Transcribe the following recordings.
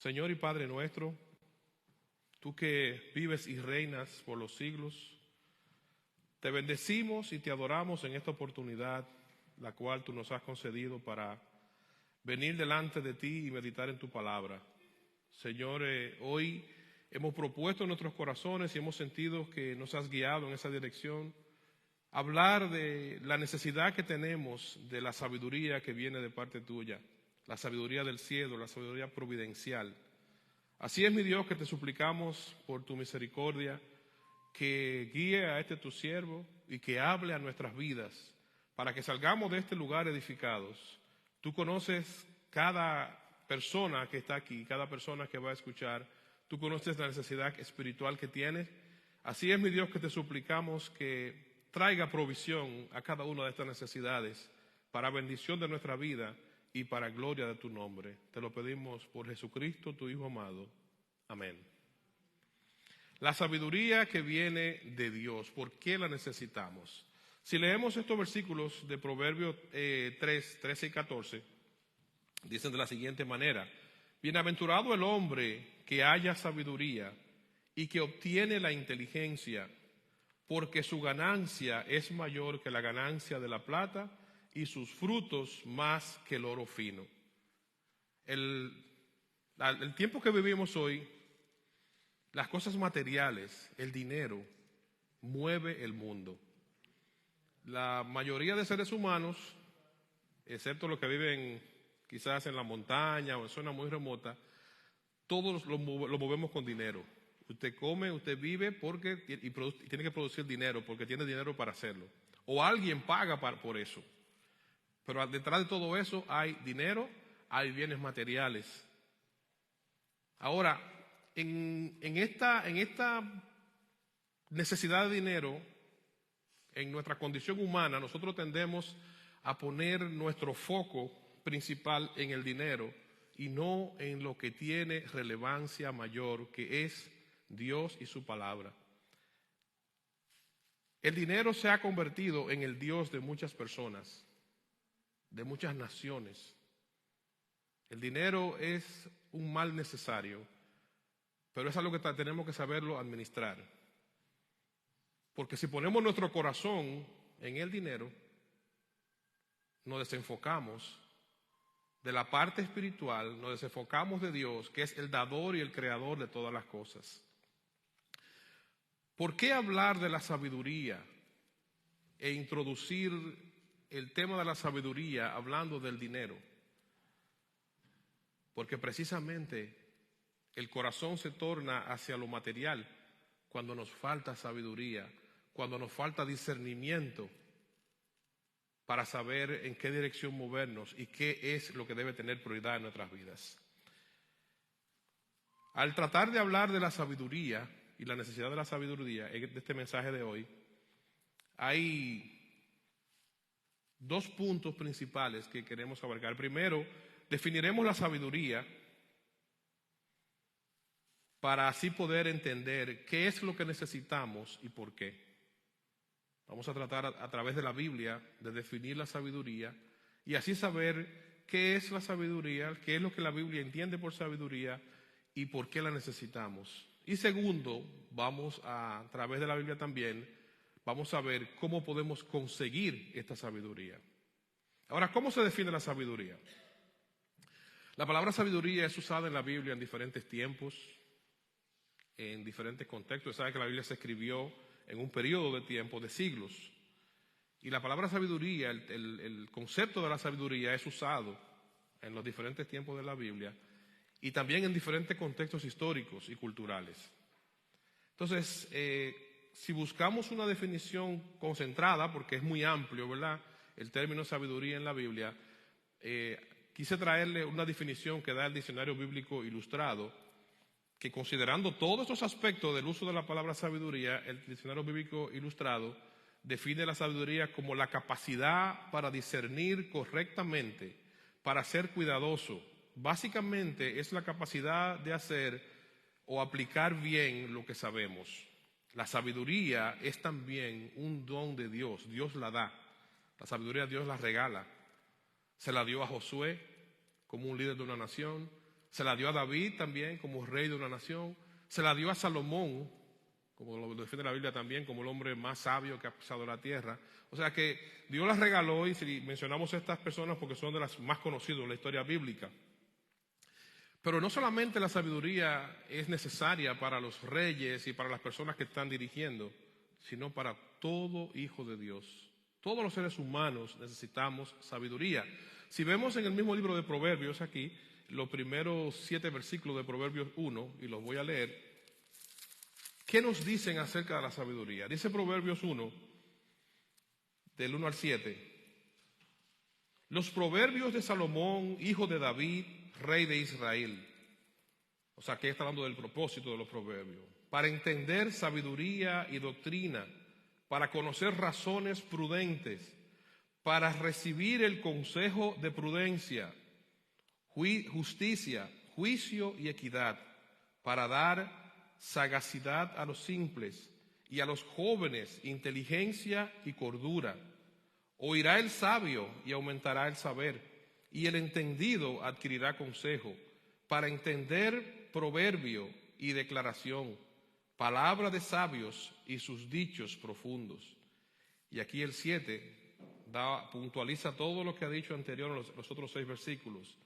Señor y Padre nuestro, tú que vives y reinas por los siglos, te bendecimos y te adoramos en esta oportunidad, la cual tú nos has concedido para venir delante de ti y meditar en tu palabra. Señor, hoy hemos propuesto en nuestros corazones y hemos sentido que nos has guiado en esa dirección, hablar de la necesidad que tenemos de la sabiduría que viene de parte tuya, la sabiduría del cielo, la sabiduría providencial. Así es, mi Dios, que te suplicamos por tu misericordia, que guíe a este tu siervo y que hable a nuestras vidas, para que salgamos de este lugar edificados. Tú conoces cada persona que está aquí, cada persona que va a escuchar, tú conoces la necesidad espiritual que tienes. Así es, mi Dios, que te suplicamos que traiga provisión a cada una de estas necesidades para bendición de nuestra vida y para gloria de tu nombre. Te lo pedimos por Jesucristo, tu Hijo amado. Amén. La sabiduría que viene de Dios, ¿por qué la necesitamos? Si leemos estos versículos de Proverbios 3, 13 y 14, dicen de la siguiente manera: bienaventurado el hombre que haya sabiduría y que obtiene la inteligencia, porque su ganancia es mayor que la ganancia de la plata y sus frutos más que el oro fino. El tiempo que vivimos hoy, las cosas materiales, el dinero, mueve el mundo. La mayoría de seres humanos, excepto los que viven quizás en la montaña o en zonas muy remotas, todos lo movemos con dinero. Usted come, usted vive y tiene que producir dinero porque tiene dinero para hacerlo. O alguien paga por eso. Pero detrás de todo eso hay dinero, hay bienes materiales. Ahora, en esta necesidad de dinero, en nuestra condición humana, nosotros tendemos a poner nuestro foco principal en el dinero y no en lo que tiene relevancia mayor, que es Dios y su palabra. El dinero se ha convertido en el Dios de muchas personas, de muchas naciones. El dinero es un mal necesario, pero es algo que tenemos que saberlo administrar. Porque si ponemos nuestro corazón en el dinero, nos desenfocamos de la parte espiritual, nos desenfocamos de Dios, que es el dador y el creador de todas las cosas. ¿Por qué hablar de la sabiduría e introducir el tema de la sabiduría hablando del dinero? Porque precisamente el corazón se torna hacia lo material cuando nos falta sabiduría, cuando nos falta discernimiento para saber en qué dirección movernos y qué es lo que debe tener prioridad en nuestras vidas. Al tratar de hablar de la sabiduría y la necesidad de la sabiduría en este mensaje de hoy, hay dos puntos principales que queremos abarcar. Primero, definiremos la sabiduría para así poder entender qué es lo que necesitamos y por qué. Vamos a tratar a través de la Biblia de definir la sabiduría y así saber qué es la sabiduría, qué es lo que la Biblia entiende por sabiduría y por qué la necesitamos. Y segundo, a través de la Biblia también, vamos a ver cómo podemos conseguir esta sabiduría. Ahora, ¿cómo se define la sabiduría? La palabra sabiduría es usada en la Biblia en diferentes tiempos, en diferentes contextos. Sabe que la Biblia se escribió en un periodo de tiempo de siglos. Y la palabra sabiduría, el concepto de la sabiduría es usado en los diferentes tiempos de la Biblia y también en diferentes contextos históricos y culturales. Entonces, si buscamos una definición concentrada, porque es muy amplio, ¿verdad?, el término sabiduría en la Biblia, quise traerle una definición que da el Diccionario Bíblico Ilustrado, que considerando todos estos aspectos del uso de la palabra sabiduría, el Diccionario Bíblico Ilustrado define la sabiduría como la capacidad para discernir correctamente, para ser cuidadoso. Básicamente es la capacidad de hacer o aplicar bien lo que sabemos. La sabiduría es también un don de Dios, Dios la da. La sabiduría Dios la regala. Se la dio a Josué como un líder de una nación, Se la dio a David también como rey de una nación. Se la dio a Salomón, como lo define la Biblia también, como el hombre más sabio que ha pisado la tierra. O sea que Dios las regaló, y si mencionamos a estas personas porque son de las más conocidas en la historia bíblica. Pero no solamente la sabiduría es necesaria para los reyes y para las personas que están dirigiendo, sino para todo hijo de Dios. Todos los seres humanos necesitamos sabiduría. Si vemos en el mismo libro de Proverbios aquí, los primeros 7 versículos de Proverbios 1, y los voy a leer, ¿qué nos dicen acerca de la sabiduría? Dice Proverbios 1, del 1 al 7. Los proverbios de Salomón, hijo de David, rey de Israel. O sea, que está hablando del propósito de los proverbios. Para entender sabiduría y doctrina, para conocer razones prudentes, para recibir el consejo de prudencia, justicia, juicio y equidad, para dar sagacidad a los simples y a los jóvenes inteligencia y cordura. Oirá el sabio y aumentará el saber, y el entendido adquirirá consejo, para entender proverbio y declaración, palabra de sabios y sus dichos profundos. Y aquí el 7 puntualiza todo lo que ha dicho anterior en los otros 6 versículos.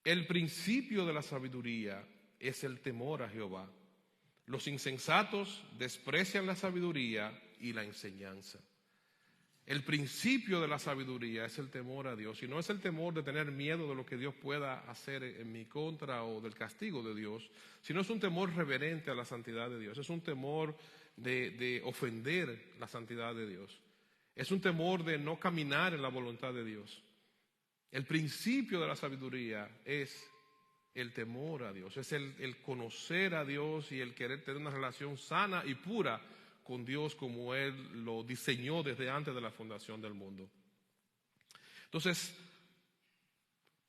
El principio de la sabiduría es el temor a Jehová. Los insensatos desprecian la sabiduría y la enseñanza. El principio de la sabiduría es el temor a Dios, y no es el temor de tener miedo de lo que Dios pueda hacer en mi contra o del castigo de Dios, sino es un temor reverente a la santidad de Dios, es un temor de ofender la santidad de Dios, es un temor de no caminar en la voluntad de Dios. El principio de la sabiduría es el temor a Dios, es el conocer a Dios y el querer tener una relación sana y pura con Dios como Él lo diseñó desde antes de la fundación del mundo. Entonces,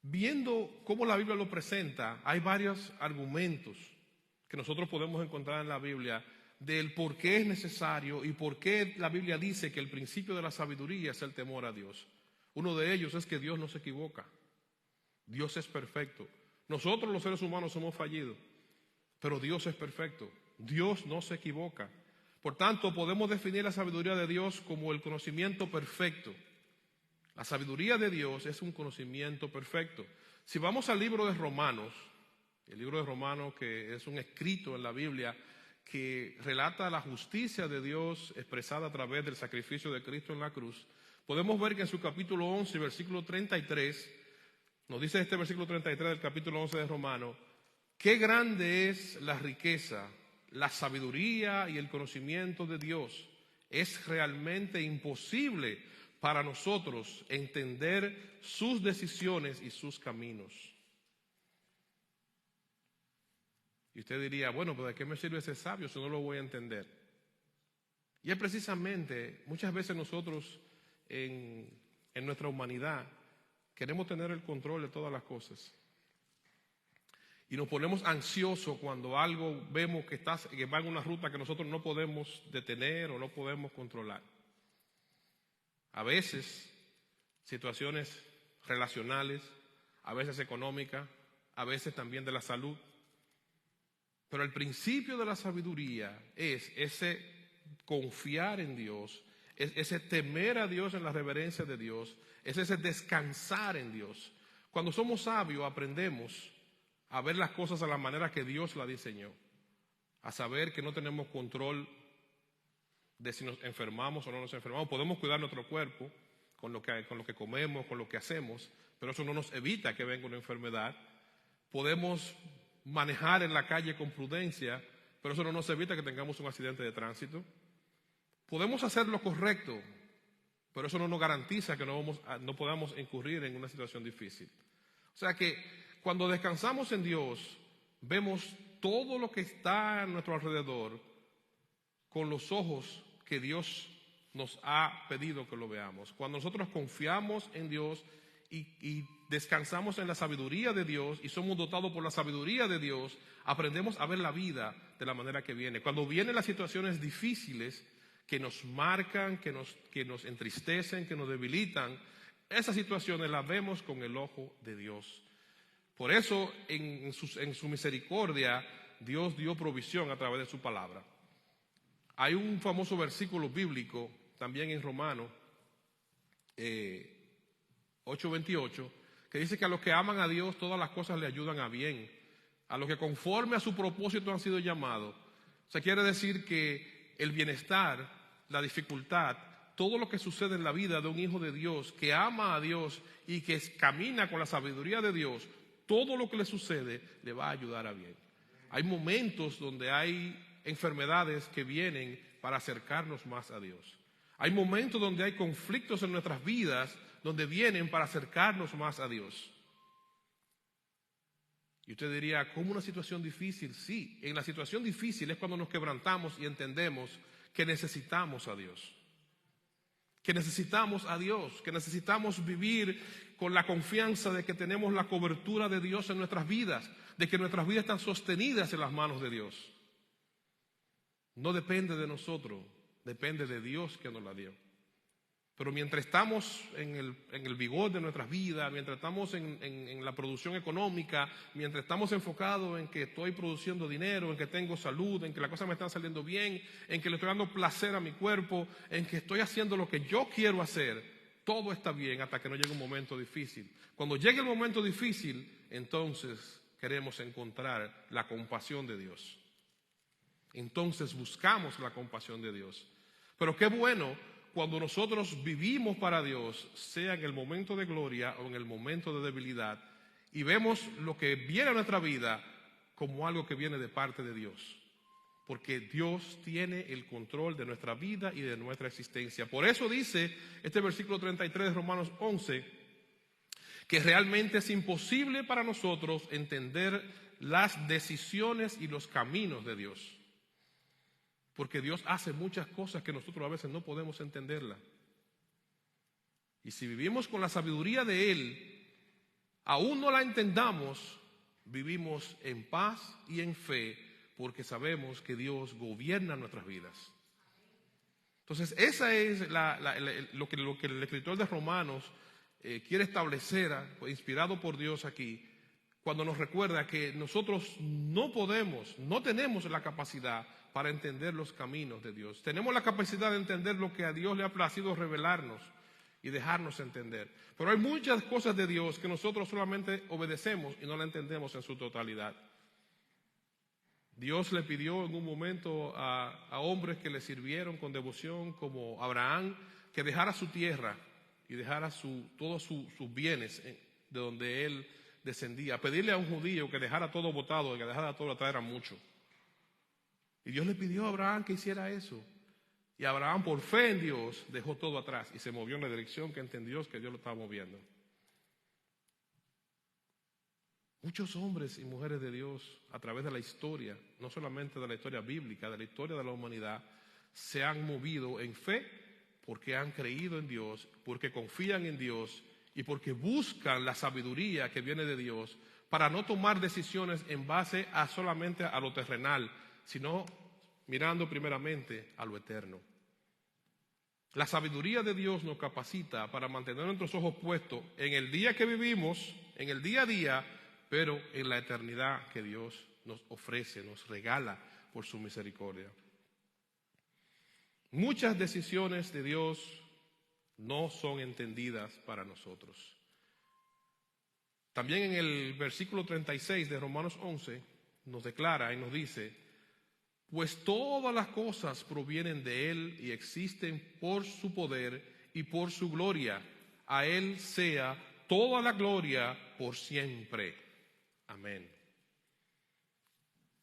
viendo cómo la Biblia lo presenta, hay varios argumentos que nosotros podemos encontrar en la Biblia del por qué es necesario y por qué la Biblia dice que el principio de la sabiduría es el temor a Dios. Uno de ellos es que Dios no se equivoca. Dios es perfecto. Nosotros los seres humanos somos fallidos, pero Dios es perfecto. Dios no se equivoca. Por tanto, podemos definir la sabiduría de Dios como el conocimiento perfecto. La sabiduría de Dios es un conocimiento perfecto. Si vamos al libro de Romanos, el libro de Romanos, que es un escrito en la Biblia que relata la justicia de Dios expresada a través del sacrificio de Cristo en la cruz, podemos ver que en su capítulo 11, versículo 33, nos dice este versículo 33 del capítulo 11 de Romanos: qué grande es la riqueza, la sabiduría y el conocimiento de Dios. Es realmente imposible para nosotros entender sus decisiones y sus caminos. Y usted diría, bueno, pero ¿de qué me sirve ese sabio si no lo voy a entender? Y es precisamente, muchas veces nosotros en nuestra humanidad queremos tener el control de todas las cosas. Y nos ponemos ansiosos cuando algo vemos que va en una ruta que nosotros no podemos detener o no podemos controlar. A veces, situaciones relacionales, a veces económicas, a veces también de la salud. Pero el principio de la sabiduría es ese confiar en Dios, es ese temer a Dios en la reverencia de Dios, es ese descansar en Dios. Cuando somos sabios aprendemos a ver las cosas a la manera que Dios la diseñó, a saber que no tenemos control de si nos enfermamos o no nos enfermamos. Podemos cuidar nuestro cuerpo con lo que comemos, con lo que hacemos, pero eso no nos evita que venga una enfermedad. Podemos manejar en la calle con prudencia, pero eso no nos evita que tengamos un accidente de tránsito. Podemos hacer lo correcto, pero eso no nos garantiza que no podamos incurrir en una situación difícil. O sea que cuando descansamos en Dios, vemos todo lo que está a nuestro alrededor con los ojos que Dios nos ha pedido que lo veamos. Cuando nosotros confiamos en Dios y descansamos en la sabiduría de Dios y somos dotados por la sabiduría de Dios, aprendemos a ver la vida de la manera que viene. Cuando vienen las situaciones difíciles que nos marcan, que nos entristecen, que nos debilitan, esas situaciones las vemos con el ojo de Dios. Por eso, en su misericordia, Dios dio provisión a través de su palabra. Hay un famoso versículo bíblico, también en Romanos 8:28, que dice que a los que aman a Dios todas las cosas le ayudan a bien, a los que conforme a su propósito han sido llamados. O sea, quiere decir que el bienestar, la dificultad, todo lo que sucede en la vida de un hijo de Dios que ama a Dios y que camina con la sabiduría de Dios, todo lo que le sucede le va a ayudar a bien. Hay momentos donde hay enfermedades que vienen para acercarnos más a Dios. Hay momentos donde hay conflictos en nuestras vidas donde vienen para acercarnos más a Dios. Y usted diría, ¿cómo una situación difícil? Sí, en la situación difícil es cuando nos quebrantamos y entendemos que necesitamos a Dios. Que necesitamos a Dios, que necesitamos vivir con la confianza de que tenemos la cobertura de Dios en nuestras vidas, de que nuestras vidas están sostenidas en las manos de Dios. No depende de nosotros, depende de Dios que nos la dio. Pero mientras estamos en el vigor de nuestras vidas, mientras estamos en la producción económica, mientras estamos enfocados en que estoy produciendo dinero, en que tengo salud, en que las cosas me están saliendo bien, en que le estoy dando placer a mi cuerpo, en que estoy haciendo lo que yo quiero hacer, todo está bien hasta que no llegue un momento difícil. Cuando llegue el momento difícil, entonces queremos encontrar la compasión de Dios. Entonces buscamos la compasión de Dios. Pero qué bueno cuando nosotros vivimos para Dios, sea en el momento de gloria o en el momento de debilidad, y vemos lo que viene a nuestra vida como algo que viene de parte de Dios. Porque Dios tiene el control de nuestra vida y de nuestra existencia. Por eso dice este versículo 33 de Romanos 11, que realmente es imposible para nosotros entender las decisiones y los caminos de Dios. Porque Dios hace muchas cosas que nosotros a veces no podemos entenderlas. Y si vivimos con la sabiduría de Él, aún no la entendamos, vivimos en paz y en fe, porque sabemos que Dios gobierna nuestras vidas. Entonces, esa es lo que el escritor de Romanos quiere establecer, inspirado por Dios aquí, cuando nos recuerda que nosotros no tenemos la capacidad para entender los caminos de Dios. Tenemos la capacidad de entender lo que a Dios le ha placido revelarnos y dejarnos entender. Pero hay muchas cosas de Dios que nosotros solamente obedecemos y no la entendemos en su totalidad. Dios le pidió en un momento a hombres que le sirvieron con devoción, como Abraham, que dejara su tierra y dejara todos sus bienes de donde él descendía. Pedirle a un judío que dejara todo botado, que dejara todo atrás era mucho. Y Dios le pidió a Abraham que hiciera eso. Y Abraham, por fe en Dios, dejó todo atrás y se movió en la dirección que entendió que Dios lo estaba moviendo. Muchos hombres y mujeres de Dios, a través de la historia, no solamente de la historia bíblica, de la historia de la humanidad, se han movido en fe porque han creído en Dios, porque confían en Dios y porque buscan la sabiduría que viene de Dios para no tomar decisiones en base solamente a lo terrenal, sino mirando primeramente a lo eterno. La sabiduría de Dios nos capacita para mantener nuestros ojos puestos en el día que vivimos, en el día a día, pero en la eternidad que Dios nos ofrece, nos regala por su misericordia. Muchas decisiones de Dios no son entendidas para nosotros. También en el versículo 36 de Romanos 11 nos declara y nos dice: pues todas las cosas provienen de Él y existen por su poder y por su gloria. A Él sea toda la gloria por siempre. Amén.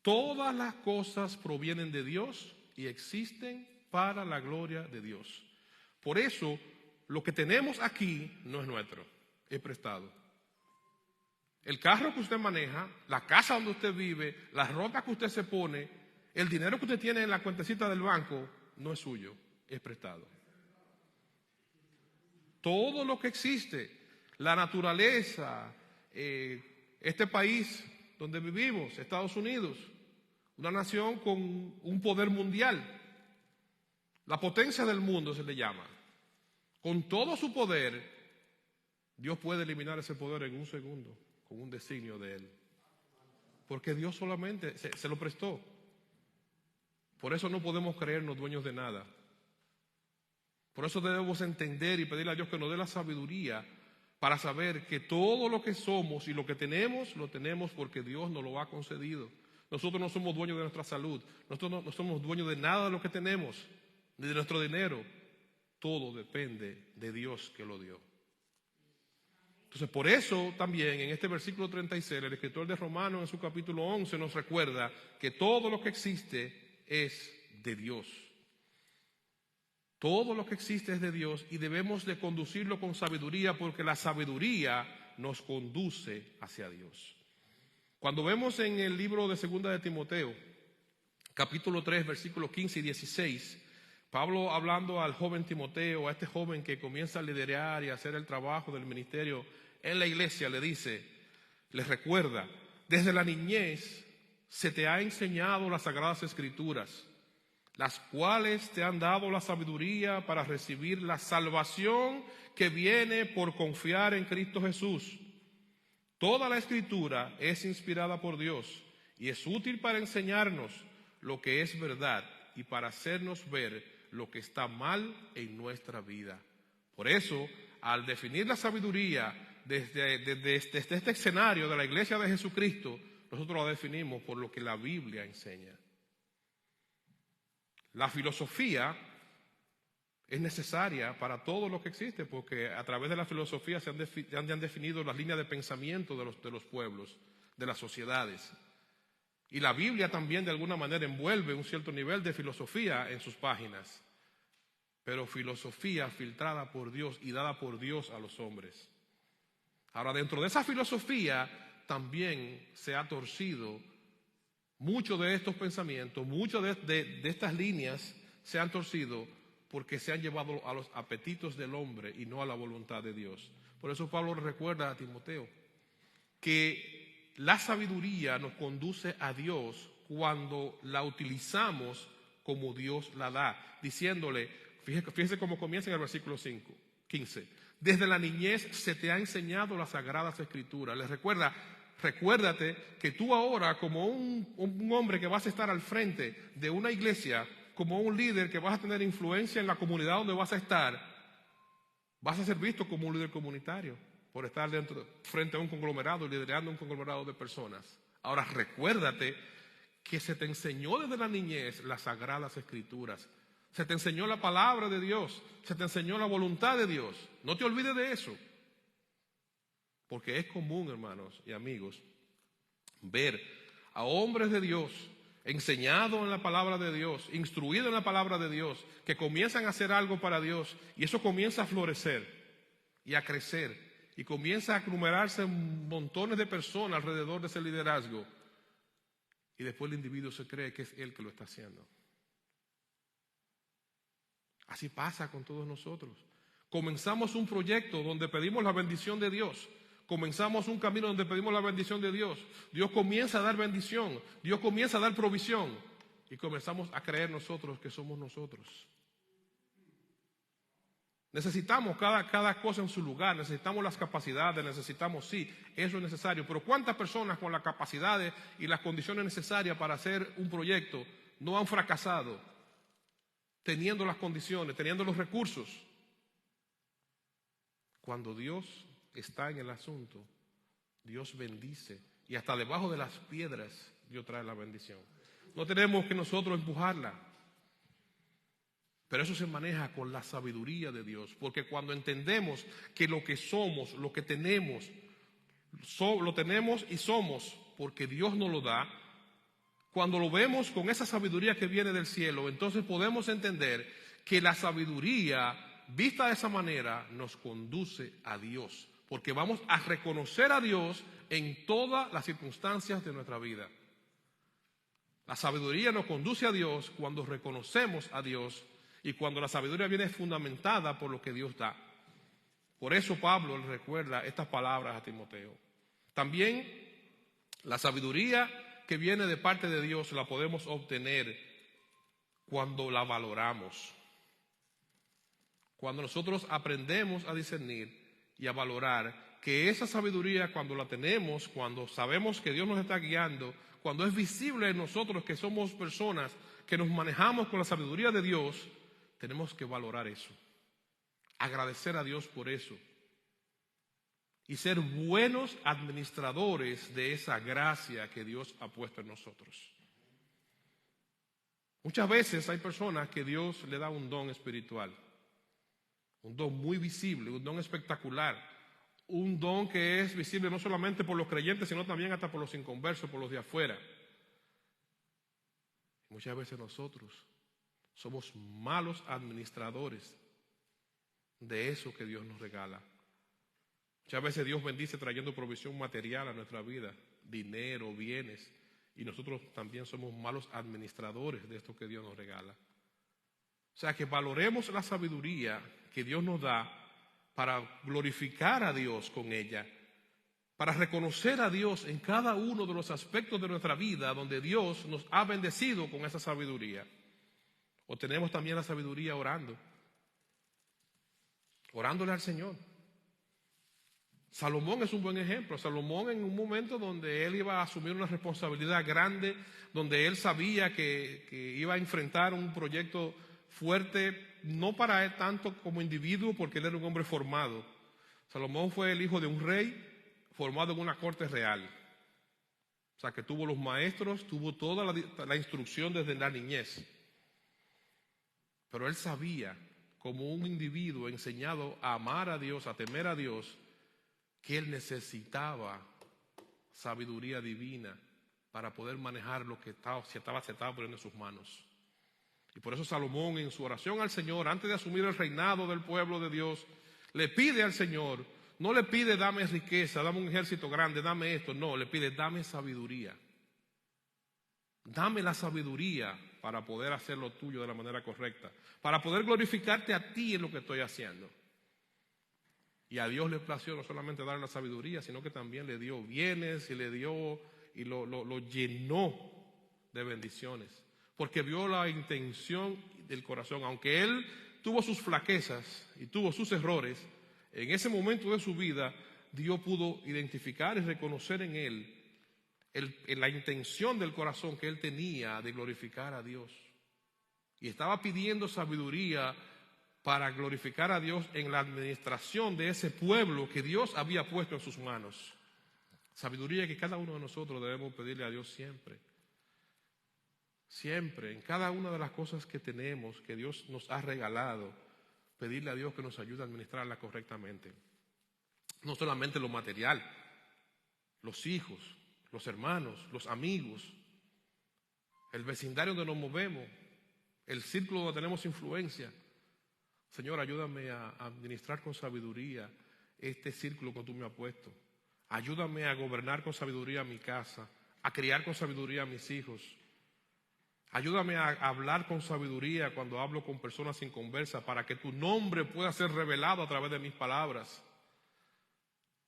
Todas las cosas provienen de Dios y existen para la gloria de Dios. Por eso, lo que tenemos aquí no es nuestro, es prestado. El carro que usted maneja, la casa donde usted vive, la ropa que usted se pone, el dinero que usted tiene en la cuentecita del banco no es suyo, es prestado. Todo lo que existe, la naturaleza, este país donde vivimos, Estados Unidos, una nación con un poder mundial, la potencia del mundo se le llama. Con todo su poder, Dios puede eliminar ese poder en un segundo, con un designio de Él. Porque Dios solamente se lo prestó. Por eso no podemos creernos dueños de nada. Por eso debemos entender y pedirle a Dios que nos dé la sabiduría para saber que todo lo que somos y lo que tenemos, lo tenemos porque Dios nos lo ha concedido. Nosotros no somos dueños de nuestra salud. Nosotros no somos dueños de nada de lo que tenemos, ni de nuestro dinero. Todo depende de Dios que lo dio. Entonces, por eso también en este versículo 36, el escritor de Romanos en su capítulo 11 nos recuerda que todo lo que existe es de Dios. Todo lo que existe es de Dios y debemos de conducirlo con sabiduría porque la sabiduría nos conduce hacia Dios. Cuando vemos en el libro de 2 de Timoteo, capítulo 3, versículos 15 y 16, Pablo hablando al joven Timoteo, a este joven que comienza a liderar y a hacer el trabajo del ministerio en la iglesia, le dice, les recuerda, desde la niñez se te ha enseñado las Sagradas Escrituras, las cuales te han dado la sabiduría para recibir la salvación que viene por confiar en Cristo Jesús. Toda la Escritura es inspirada por Dios y es útil para enseñarnos lo que es verdad y para hacernos ver lo que está mal en nuestra vida. Por eso, al definir la sabiduría desde este escenario de la Iglesia de Jesucristo, nosotros la definimos por lo que la Biblia enseña. La filosofía es necesaria para todo lo que existe, porque a través de la filosofía se han definido las líneas de pensamiento de los pueblos, de las sociedades. Y la Biblia también de alguna manera envuelve un cierto nivel de filosofía en sus páginas, pero filosofía filtrada por Dios y dada por Dios a los hombres. Ahora, dentro de esa filosofía también se ha torcido muchos de estos pensamientos, muchas de estas líneas se han torcido porque se han llevado a los apetitos del hombre y no a la voluntad de Dios. Por eso Pablo recuerda a Timoteo que la sabiduría nos conduce a Dios cuando la utilizamos como Dios la da, diciéndole, fíjese cómo comienza en el versículo 15, desde la niñez se te ha enseñado las Sagradas Escrituras. Les recuérdate que tú ahora como un hombre que vas a estar al frente de una iglesia, como un líder que vas a tener influencia en la comunidad donde vas a estar, vas a ser visto como un líder comunitario por estar frente a un conglomerado y liderando un conglomerado de personas. Ahora recuérdate que se te enseñó desde la niñez las Sagradas Escrituras. Se te enseñó la palabra de Dios, se te enseñó la voluntad de Dios. No te olvides de eso. Porque es común, hermanos y amigos, ver a hombres de Dios enseñados en la palabra de Dios, instruidos en la palabra de Dios, que comienzan a hacer algo para Dios y eso comienza a florecer y a crecer y comienza a aglomerarse montones de personas alrededor de ese liderazgo y después el individuo se cree que es él que lo está haciendo. Así pasa con todos nosotros. Comenzamos un proyecto donde pedimos la bendición de Dios. Comenzamos un camino donde pedimos la bendición de Dios. Dios comienza a dar bendición. Dios comienza a dar provisión. Y comenzamos a creer nosotros que somos nosotros. Necesitamos cada cosa en su lugar. Necesitamos las capacidades. Necesitamos, sí, eso es necesario. Pero ¿cuántas personas con las capacidades y las condiciones necesarias para hacer un proyecto no han fracasado? Teniendo las condiciones, teniendo los recursos. Cuando Dios está en el asunto, Dios bendice y hasta debajo de las piedras Dios trae la bendición. No tenemos que nosotros empujarla, pero eso se maneja con la sabiduría de Dios, porque cuando entendemos que lo que somos, lo que tenemos, lo tenemos y somos porque Dios nos lo da, cuando lo vemos con esa sabiduría que viene del cielo, entonces podemos entender que la sabiduría vista de esa manera nos conduce a Dios, porque vamos a reconocer a Dios en todas las circunstancias de nuestra vida. La sabiduría nos conduce a Dios cuando reconocemos a Dios y cuando la sabiduría viene fundamentada por lo que Dios da. Por eso Pablo le recuerda estas palabras a Timoteo. También la sabiduría que viene de parte de Dios la podemos obtener cuando la valoramos. Cuando nosotros aprendemos a discernir y a valorar que esa sabiduría, cuando la tenemos, cuando sabemos que Dios nos está guiando, cuando es visible en nosotros que somos personas que nos manejamos con la sabiduría de Dios, tenemos que valorar eso, agradecer a Dios por eso y ser buenos administradores de esa gracia que Dios ha puesto en nosotros. Muchas veces hay personas que Dios le da un don espiritual, un don muy visible, un don espectacular, un don que es visible no solamente por los creyentes, sino también hasta por los inconversos, por los de afuera. Muchas veces nosotros somos malos administradores de eso que Dios nos regala. Muchas veces Dios bendice trayendo provisión material a nuestra vida, dinero, bienes, y nosotros también somos malos administradores de esto que Dios nos regala. O sea, que valoremos la sabiduría que Dios nos da para glorificar a Dios con ella, para reconocer a Dios en cada uno de los aspectos de nuestra vida donde Dios nos ha bendecido con esa sabiduría. O tenemos también la sabiduría orándole al Señor. Salomón es un buen ejemplo. Salomón, en un momento donde él iba a asumir una responsabilidad grande, donde él sabía que iba a enfrentar un proyecto fuerte, no para él tanto como individuo, porque él era un hombre formado. Salomón fue el hijo de un rey formado en una corte real. O sea, que tuvo los maestros, tuvo toda la instrucción desde la niñez. Pero él sabía, como un individuo enseñado a amar a Dios, a temer a Dios, que él necesitaba sabiduría divina para poder manejar lo que se estaba poniendo en sus manos. Y por eso Salomón, en su oración al Señor, antes de asumir el reinado del pueblo de Dios, le pide al Señor, no le pide dame riqueza, dame un ejército grande, dame esto, no, le pide dame sabiduría. Dame la sabiduría para poder hacer lo tuyo de la manera correcta, para poder glorificarte a ti en lo que estoy haciendo. Y a Dios le plació no solamente darle la sabiduría, sino que también le dio bienes y le dio y lo llenó de bendiciones. Porque vio la intención del corazón. Aunque él tuvo sus flaquezas y tuvo sus errores, en ese momento de su vida, Dios pudo identificar y reconocer en él la intención del corazón que él tenía de glorificar a Dios. Y estaba pidiendo sabiduría para glorificar a Dios en la administración de ese pueblo que Dios había puesto en sus manos. Sabiduría que cada uno de nosotros debemos pedirle a Dios siempre. Siempre, en cada una de las cosas que tenemos, que Dios nos ha regalado, pedirle a Dios que nos ayude a administrarla correctamente. No solamente lo material, los hijos, los hermanos, los amigos, el vecindario donde nos movemos, el círculo donde tenemos influencia. Señor, ayúdame a administrar con sabiduría este círculo que tú me has puesto. Ayúdame a gobernar con sabiduría mi casa, a criar con sabiduría a mis hijos. Ayúdame a hablar con sabiduría cuando hablo con personas inconversas para que tu nombre pueda ser revelado a través de mis palabras.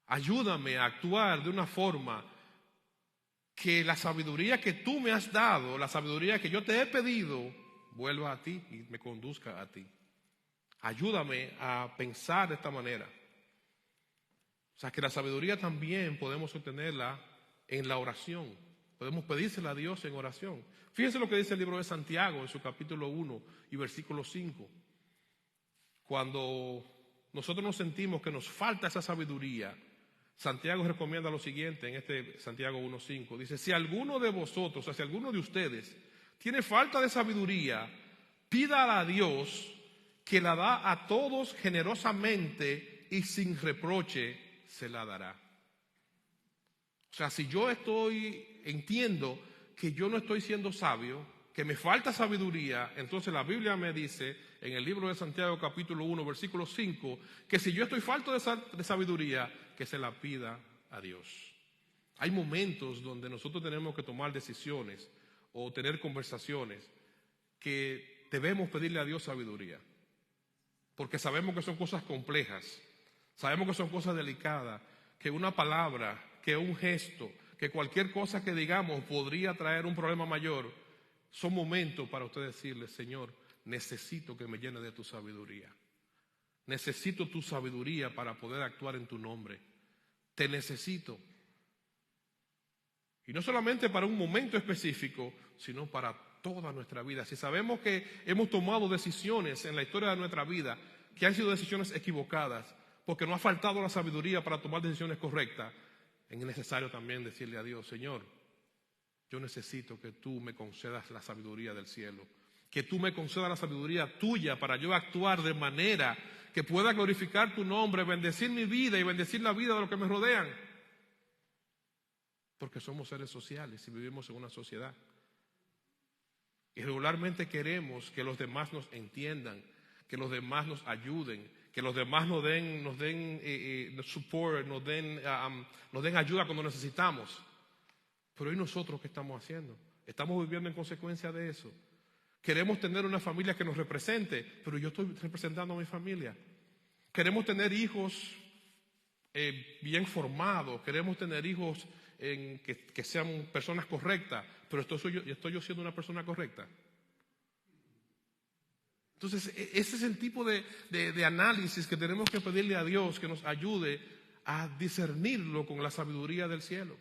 Ayúdame a actuar de una forma que la sabiduría que tú me has dado, la sabiduría que yo te he pedido, vuelva a ti y me conduzca a ti. Ayúdame a pensar de esta manera. O sea, que la sabiduría también podemos obtenerla en la oración. Podemos pedírsela a Dios en oración. Fíjense lo que dice el libro de Santiago en su capítulo 1 y versículo 5. Cuando nosotros nos sentimos que nos falta esa sabiduría, Santiago recomienda lo siguiente en este Santiago 1:5. Dice, si alguno de vosotros, o sea, si alguno de ustedes tiene falta de sabiduría, pídala a Dios, que la da a todos generosamente y sin reproche se la dará. O sea, si yo entiendo que yo no estoy siendo sabio, que me falta sabiduría, entonces la Biblia me dice en el libro de Santiago capítulo 1 versículo 5, que si yo estoy falto de sabiduría, que se la pida a Dios. Hay momentos donde nosotros tenemos que tomar decisiones o tener conversaciones que debemos pedirle a Dios sabiduría. Porque sabemos que son cosas complejas, sabemos que son cosas delicadas, que una palabra, que un gesto, que cualquier cosa que digamos podría traer un problema mayor. Son momentos para usted decirle, Señor, necesito que me llene de tu sabiduría. Necesito tu sabiduría para poder actuar en tu nombre. Te necesito. Y no solamente para un momento específico, sino para toda nuestra vida. Si sabemos que hemos tomado decisiones en la historia de nuestra vida que han sido decisiones equivocadas, porque no ha faltado la sabiduría para tomar decisiones correctas, es necesario también decirle a Dios: Señor, yo necesito que tú me concedas la sabiduría del cielo, que tú me concedas la sabiduría tuya para yo actuar de manera que pueda glorificar tu nombre, bendecir mi vida y bendecir la vida de los que me rodean. Porque somos seres sociales y vivimos en una sociedad. Y regularmente queremos que los demás nos entiendan, que los demás nos ayuden, que los demás nos den support, nos den ayuda cuando necesitamos. Pero ¿y nosotros qué estamos haciendo? Estamos viviendo en consecuencia de eso. Queremos tener una familia que nos represente, pero yo estoy representando a mi familia. Queremos tener hijos bien formados, queremos tener hijos que sean personas correctas, pero ¿estoy yo siendo una persona correcta? Entonces, ese es el tipo de análisis que tenemos que pedirle a Dios, que nos ayude a discernirlo con la sabiduría del cielo.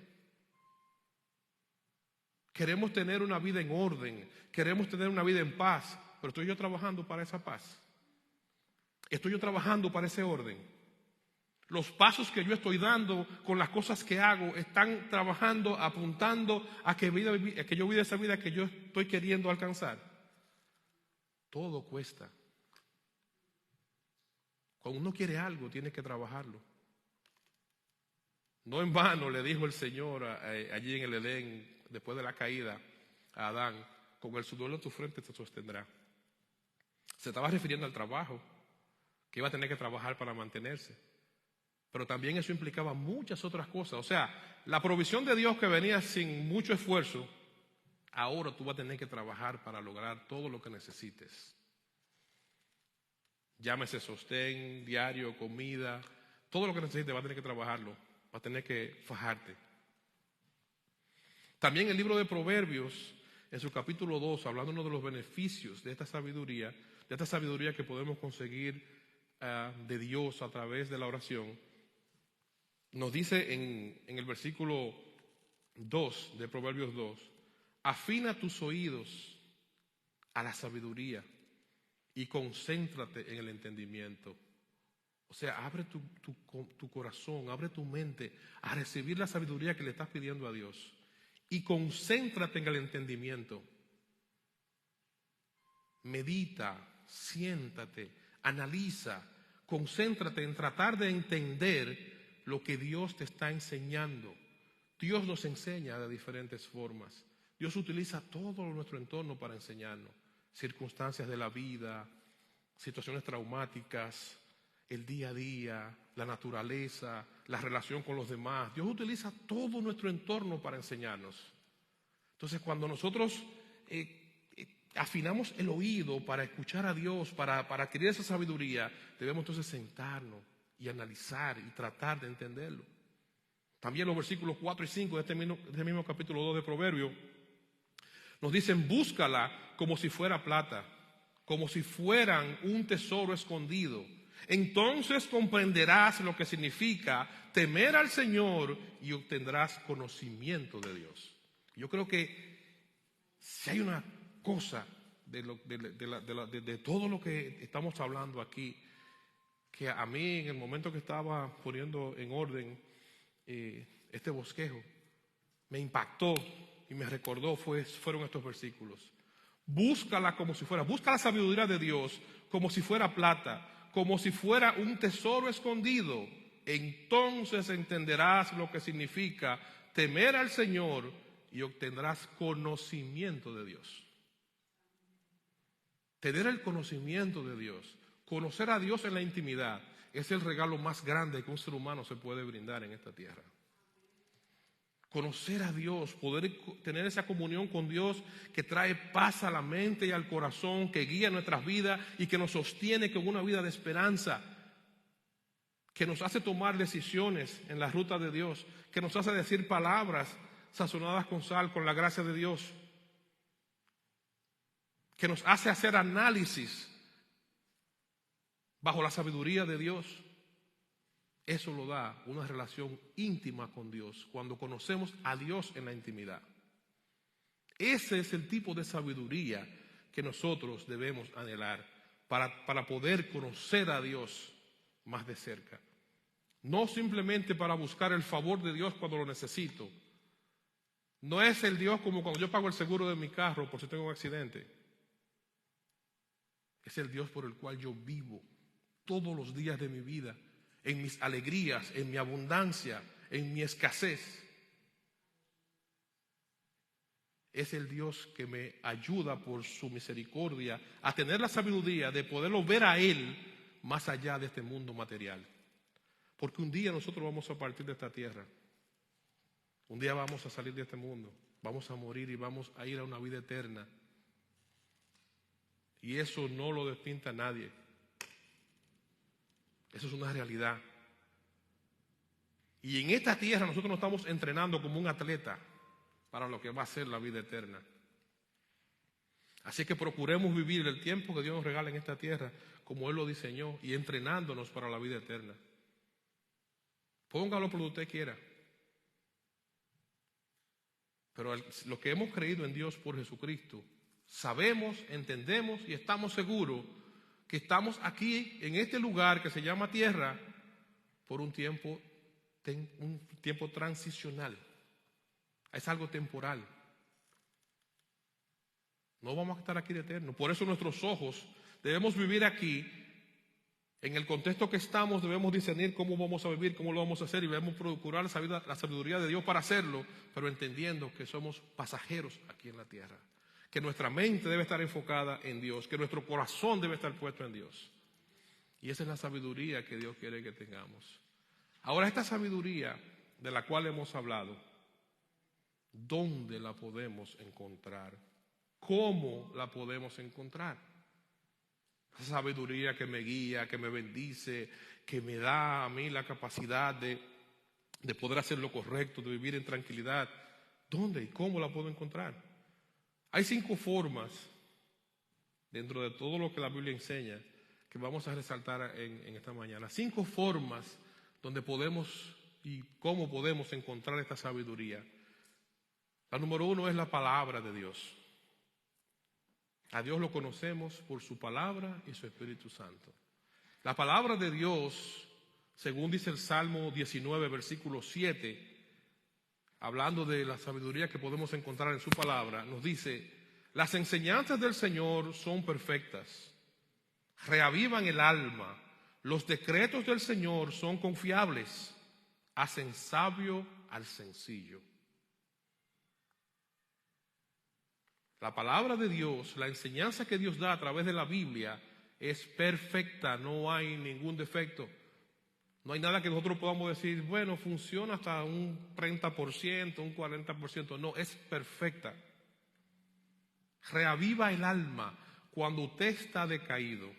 Queremos tener una vida en orden, queremos tener una vida en paz, pero ¿estoy yo trabajando para esa paz? ¿Estoy yo trabajando para ese orden? Los pasos que yo estoy dando con las cosas que hago están trabajando, apuntando a que yo viva esa vida que yo estoy queriendo alcanzar. Todo cuesta. Cuando uno quiere algo, tiene que trabajarlo. No en vano le dijo el Señor allí en el Edén, después de la caída, a Adán: con el sudor de tu frente te sostendrá. Se estaba refiriendo al trabajo, que iba a tener que trabajar para mantenerse. Pero también eso implicaba muchas otras cosas. O sea, la provisión de Dios que venía sin mucho esfuerzo, ahora tú vas a tener que trabajar para lograr todo lo que necesites. Llámese sostén, diario, comida, todo lo que necesites vas a tener que trabajarlo, vas a tener que fajarte. También el libro de Proverbios, en su capítulo 2, hablándonos de los beneficios de esta sabiduría que podemos conseguir de Dios a través de la oración, nos dice en el versículo 2 de Proverbios 2: afina tus oídos a la sabiduría y concéntrate en el entendimiento. O sea, abre tu corazón, abre tu mente a recibir la sabiduría que le estás pidiendo a Dios. Y concéntrate en el entendimiento. Medita, siéntate, analiza, concéntrate en tratar de entender lo que Dios te está enseñando. Dios nos enseña de diferentes formas. Dios utiliza todo nuestro entorno para enseñarnos. Circunstancias de la vida, situaciones traumáticas, el día a día, la naturaleza, la relación con los demás. Dios utiliza todo nuestro entorno para enseñarnos. Entonces, cuando nosotros afinamos el oído para escuchar a Dios, para adquirir esa sabiduría, debemos entonces sentarnos y analizar y tratar de entenderlo. También los versículos 4 y 5 de este mismo capítulo 2 de Proverbios nos dicen: búscala como si fuera plata, como si fueran un tesoro escondido. Entonces comprenderás lo que significa temer al Señor y obtendrás conocimiento de Dios. Yo creo que si hay una cosa de todo lo que estamos hablando aquí, que a mí en el momento que estaba poniendo en orden este bosquejo, me impactó y me recordó fueron estos versículos. Búscala como si fuera, busca la sabiduría de Dios como si fuera plata, como si fuera un tesoro escondido. Entonces entenderás lo que significa temer al Señor y obtendrás conocimiento de Dios. Tener el conocimiento de Dios, conocer a Dios en la intimidad, es el regalo más grande que un ser humano se puede brindar en esta tierra. Conocer a Dios, poder tener esa comunión con Dios que trae paz a la mente y al corazón, que guía nuestras vidas y que nos sostiene con una vida de esperanza, que nos hace tomar decisiones en la ruta de Dios, que nos hace decir palabras sazonadas con sal, con la gracia de Dios, que nos hace hacer análisis bajo la sabiduría de Dios. Eso lo da una relación íntima con Dios, cuando conocemos a Dios en la intimidad. Ese es el tipo de sabiduría que nosotros debemos anhelar para poder conocer a Dios más de cerca. No simplemente para buscar el favor de Dios cuando lo necesito. No es el Dios como cuando yo pago el seguro de mi carro por si tengo un accidente. Es el Dios por el cual yo vivo todos los días de mi vida, en mis alegrías, en mi abundancia, en mi escasez. Es el Dios que me ayuda por su misericordia a tener la sabiduría de poderlo ver a Él más allá de este mundo material. Porque un día nosotros vamos a partir de esta tierra. Un día vamos a salir de este mundo. Vamos a morir y vamos a ir a una vida eterna. Y eso no lo despinta nadie. Eso es una realidad. Y en esta tierra nosotros nos estamos entrenando como un atleta para lo que va a ser la vida eterna. Así que procuremos vivir el tiempo que Dios nos regala en esta tierra como Él lo diseñó y entrenándonos para la vida eterna. Póngalo por lo que usted quiera. Pero los que hemos creído en Dios por Jesucristo, sabemos, entendemos y estamos seguros que estamos aquí en este lugar que se llama tierra por un tiempo transicional. Es algo temporal. No vamos a estar aquí de eterno. Por eso nuestros ojos debemos vivir aquí. En el contexto que estamos debemos discernir cómo vamos a vivir, cómo lo vamos a hacer y debemos procurar la sabiduría de Dios para hacerlo, pero entendiendo que somos pasajeros aquí en la tierra. Que nuestra mente debe estar enfocada en Dios, que nuestro corazón debe estar puesto en Dios. Y esa es la sabiduría que Dios quiere que tengamos. Ahora, esta sabiduría de la cual hemos hablado, ¿dónde la podemos encontrar? ¿Cómo la podemos encontrar? Esa sabiduría que me guía, que me bendice, que me da a mí la capacidad de poder hacer lo correcto, de vivir en tranquilidad. ¿Dónde y cómo la puedo encontrar? Hay 5 formas, dentro de todo lo que la Biblia enseña, que vamos a resaltar en esta mañana. 5 formas donde podemos y cómo podemos encontrar esta sabiduría. La número 1 es la palabra de Dios. A Dios lo conocemos por su palabra y su Espíritu Santo. La palabra de Dios, según dice el Salmo 19, versículo 7, hablando de la sabiduría que podemos encontrar en su palabra, nos dice: las enseñanzas del Señor son perfectas, reavivan el alma, los decretos del Señor son confiables, hacen sabio al sencillo. La palabra de Dios, la enseñanza que Dios da a través de la Biblia es perfecta, no hay ningún defecto. No hay nada que nosotros podamos decir, bueno, funciona hasta un 30%, un 40%. No, es perfecta. Reaviva el alma cuando usted está decaído,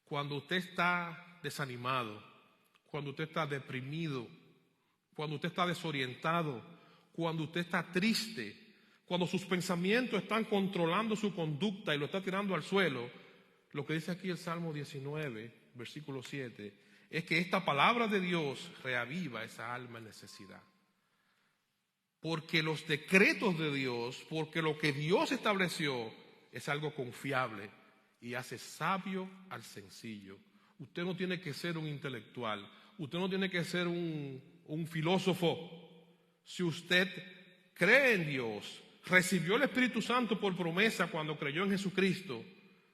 cuando usted está desanimado, cuando usted está deprimido, cuando usted está desorientado, cuando usted está triste, cuando sus pensamientos están controlando su conducta y lo está tirando al suelo. Lo que dice aquí el Salmo 19, versículo 7, es que esta palabra de Dios reaviva esa alma en necesidad. Porque los decretos de Dios, porque lo que Dios estableció es algo confiable y hace sabio al sencillo. Usted no tiene que ser un intelectual, usted no tiene que ser un filósofo. Si usted cree en Dios, recibió el Espíritu Santo por promesa cuando creyó en Jesucristo,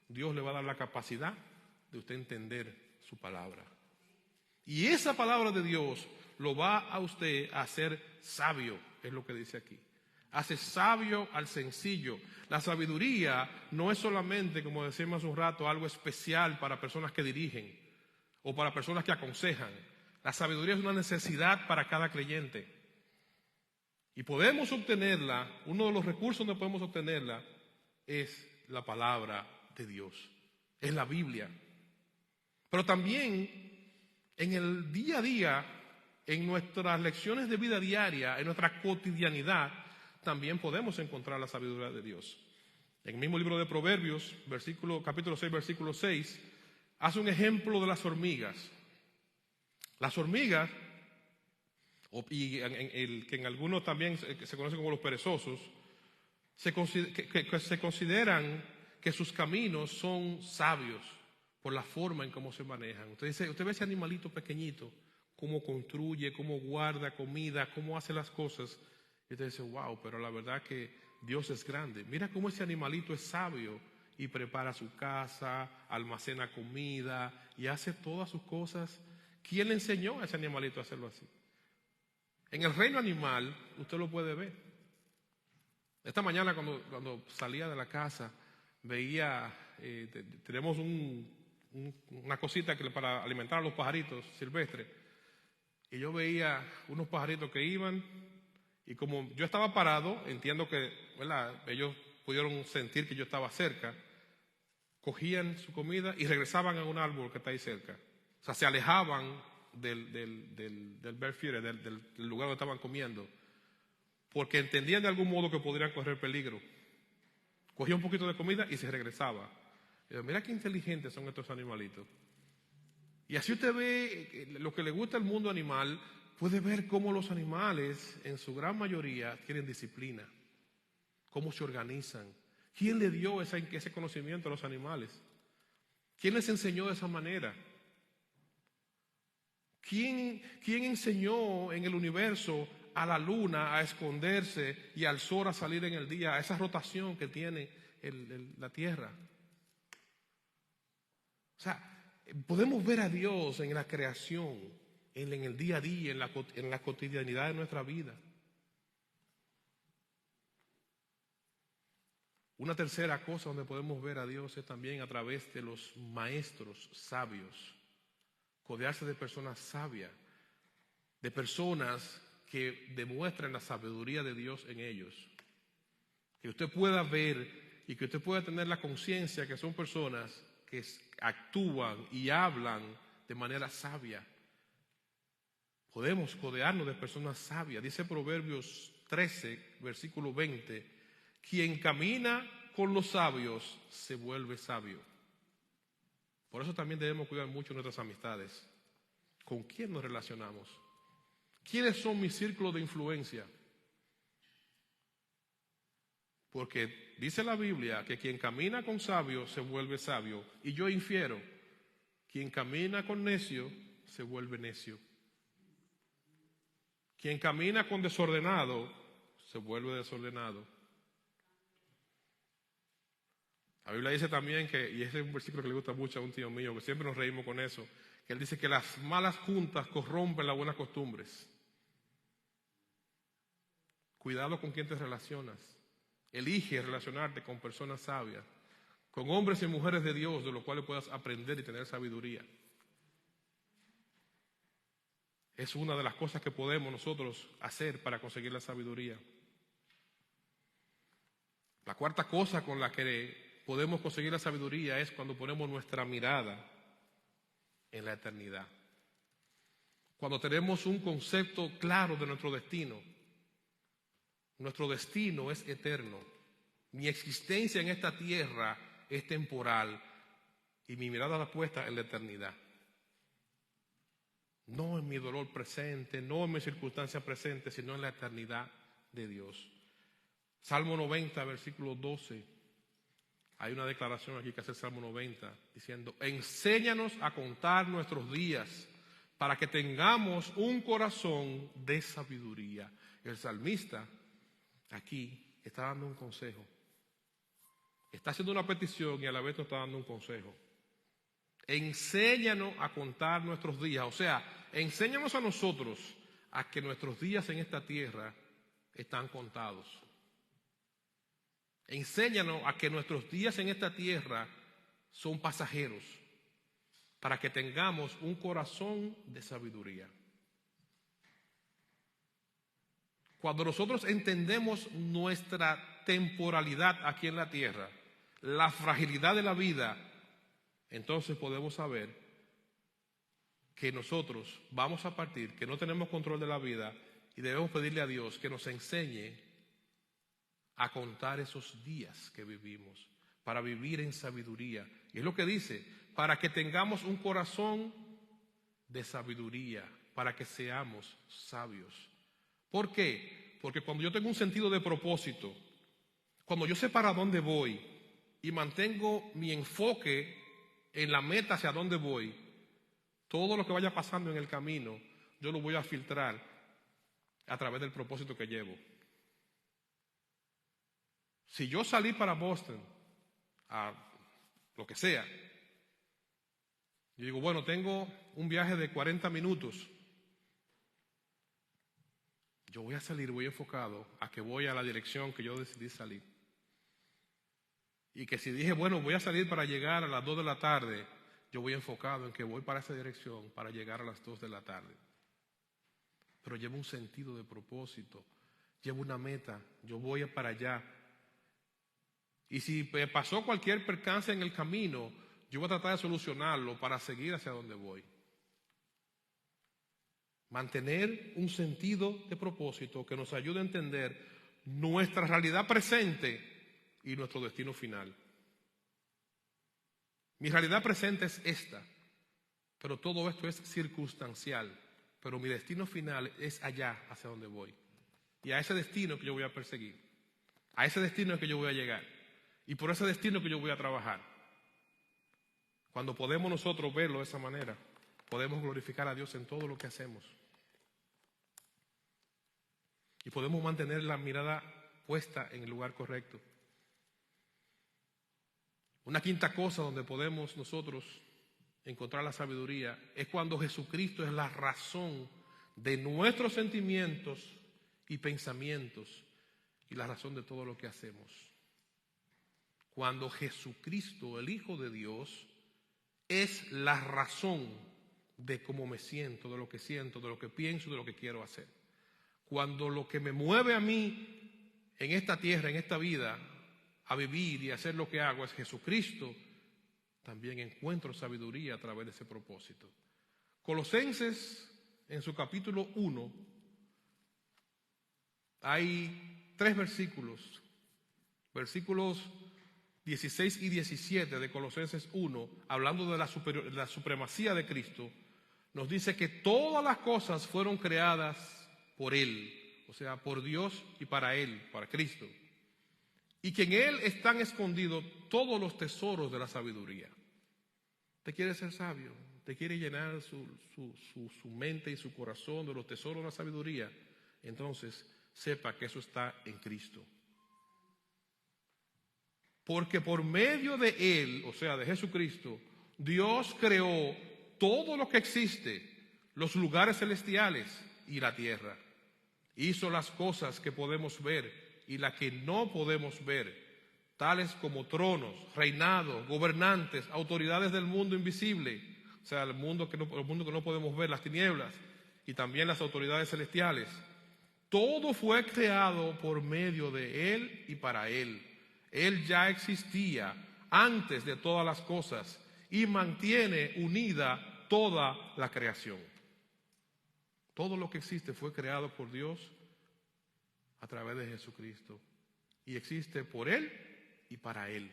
Dios le va a dar la capacidad de usted entender su palabra. Y esa palabra de Dios lo va a usted a hacer sabio, es lo que dice aquí. Hace sabio al sencillo. La sabiduría no es solamente, como decíamos hace un rato, algo especial para personas que dirigen o para personas que aconsejan. La sabiduría es una necesidad para cada creyente. Y podemos obtenerla, uno de los recursos donde podemos obtenerla es la palabra de Dios, es la Biblia. Pero también en el día a día, en nuestras lecciones de vida diaria, en nuestra cotidianidad, también podemos encontrar la sabiduría de Dios. En el mismo libro de Proverbios, capítulo 6, versículo 6, hace un ejemplo de las hormigas. Las hormigas, que en algunos también se conocen como los perezosos, que se consideran que sus caminos son sabios por la forma en cómo se manejan. Usted ve ese animalito pequeñito, cómo construye, cómo guarda comida, cómo hace las cosas. Y usted dice, wow, pero la verdad que Dios es grande. Mira cómo ese animalito es sabio y prepara su casa, almacena comida y hace todas sus cosas. ¿Quién le enseñó a ese animalito a hacerlo así? En el reino animal, usted lo puede ver. Esta mañana cuando salía de la casa, veía, tenemos una cosita para alimentar a los pajaritos silvestres, y yo veía unos pajaritos que iban, y como yo estaba parado, entiendo que, ¿verdad?, ellos pudieron sentir que yo estaba cerca, cogían su comida y regresaban a un árbol que está ahí cerca. O sea, se alejaban del lugar donde estaban comiendo, porque entendían de algún modo que podrían correr peligro. Cogía un poquito de comida y se regresaba. Y yo, mira qué inteligentes son estos animalitos. Y así usted ve lo que le gusta al mundo animal, puede ver cómo los animales, en su gran mayoría, tienen disciplina, cómo se organizan. ¿Quién le dio ese conocimiento a los animales? ¿Quién les enseñó de esa manera? ¿Quién enseñó en el universo a la luna a esconderse y al sol a salir en el día, a esa rotación que tiene la Tierra? O sea, podemos ver a Dios en la creación, en el día a día, en la cotidianidad de nuestra vida. Una tercera cosa donde podemos ver a Dios es también a través de los maestros sabios. Codearse de personas sabias, de personas que demuestran la sabiduría de Dios en ellos. Que usted pueda ver y que usted pueda tener la conciencia que son personas que actúan y hablan de manera sabia. Podemos codearnos de personas sabias. Dice Proverbios 13, versículo 20, quien camina con los sabios se vuelve sabio. Por eso también debemos cuidar mucho nuestras amistades. ¿Con quién nos relacionamos? ¿Quiénes son mis círculos de influencia? Porque dice la Biblia que quien camina con sabio se vuelve sabio. Y yo infiero, quien camina con necio se vuelve necio. Quien camina con desordenado se vuelve desordenado. La Biblia dice también que, y ese es un versículo que le gusta mucho a un tío mío, que siempre nos reímos con eso, que él dice que las malas juntas corrompen las buenas costumbres. Cuidado con quién te relacionas. Elige relacionarte con personas sabias, con hombres y mujeres de Dios, de los cuales puedas aprender y tener sabiduría. Es una de las cosas que podemos nosotros hacer para conseguir la sabiduría. La cuarta cosa con la que podemos conseguir la sabiduría es cuando ponemos nuestra mirada en la eternidad. Cuando tenemos un concepto claro de nuestro destino. Nuestro destino es eterno. Mi existencia en esta tierra es temporal y mi mirada la puesta en la eternidad. No en mi dolor presente, no en mi circunstancia presente, sino en la eternidad de Dios. Salmo 90, versículo 12. Hay una declaración aquí que hace el Salmo 90 diciendo, enséñanos a contar nuestros días para que tengamos un corazón de sabiduría. El salmista aquí está dando un consejo. Está haciendo una petición y a la vez nos está dando un consejo. Enséñanos a contar nuestros días. O sea, enséñanos a nosotros a que nuestros días en esta tierra están contados. Enséñanos a que nuestros días en esta tierra son pasajeros, para que tengamos un corazón de sabiduría. Cuando nosotros entendemos nuestra temporalidad aquí en la tierra, la fragilidad de la vida, entonces podemos saber que nosotros vamos a partir, que no tenemos control de la vida y debemos pedirle a Dios que nos enseñe a contar esos días que vivimos, para vivir en sabiduría. Y es lo que dice, para que tengamos un corazón de sabiduría para que seamos sabios. ¿Por qué? Porque cuando yo tengo un sentido de propósito, cuando yo sé para dónde voy y mantengo mi enfoque en la meta hacia dónde voy, todo lo que vaya pasando en el camino, yo lo voy a filtrar a través del propósito que llevo. Si yo salí para Boston, a lo que sea, yo digo, bueno, tengo un viaje de 40 minutos. Yo voy a salir, voy enfocado a que voy a la dirección que yo decidí salir. Y que si dije, bueno, voy a salir para llegar a las 2 de la tarde, yo voy enfocado en que voy para esa dirección para llegar a las 2 de la tarde. Pero llevo un sentido de propósito, llevo una meta, yo voy para allá. Y si me pasó cualquier percance en el camino, yo voy a tratar de solucionarlo para seguir hacia donde voy. Mantener un sentido de propósito que nos ayude a entender nuestra realidad presente y nuestro destino final. Mi realidad presente es esta, pero todo esto es circunstancial, pero mi destino final es allá hacia donde voy. Y a ese destino que yo voy a perseguir, a ese destino que yo voy a llegar, y por ese destino que yo voy a trabajar. Cuando podemos nosotros verlo de esa manera, podemos glorificar a Dios en todo lo que hacemos. Y podemos mantener la mirada puesta en el lugar correcto. Una quinta cosa donde podemos nosotros encontrar la sabiduría es cuando Jesucristo es la razón de nuestros sentimientos y pensamientos y la razón de todo lo que hacemos. Cuando Jesucristo, el Hijo de Dios, es la razón de cómo me siento, de lo que siento, de lo que pienso, de lo que quiero hacer. Cuando lo que me mueve a mí en esta tierra, en esta vida, a vivir y hacer lo que hago es Jesucristo, también encuentro sabiduría a través de ese propósito. Colosenses, en su capítulo 1, hay 3 versículos, versículos 16 y 17 de Colosenses 1, hablando de la supremacía de Cristo, nos dice que todas las cosas fueron creadas por Él, o sea, por Dios y para Él, para Cristo. Y que en Él están escondidos todos los tesoros de la sabiduría. ¿Usted quiere ser sabio? ¿Usted quiere llenar su mente y su corazón de los tesoros de la sabiduría? Entonces, sepa que eso está en Cristo. Porque por medio de Él, o sea, de Jesucristo, Dios creó todo lo que existe, los lugares celestiales y la tierra. Hizo las cosas que podemos ver y las que no podemos ver, tales como tronos, reinados, gobernantes, autoridades del mundo invisible, o sea, el mundo que no podemos ver, las tinieblas, y también las autoridades celestiales. Todo fue creado por medio de Él y para Él. Él ya existía antes de todas las cosas y mantiene unida toda la creación. Todo lo que existe fue creado por Dios a través de Jesucristo. Y existe por Él y para Él.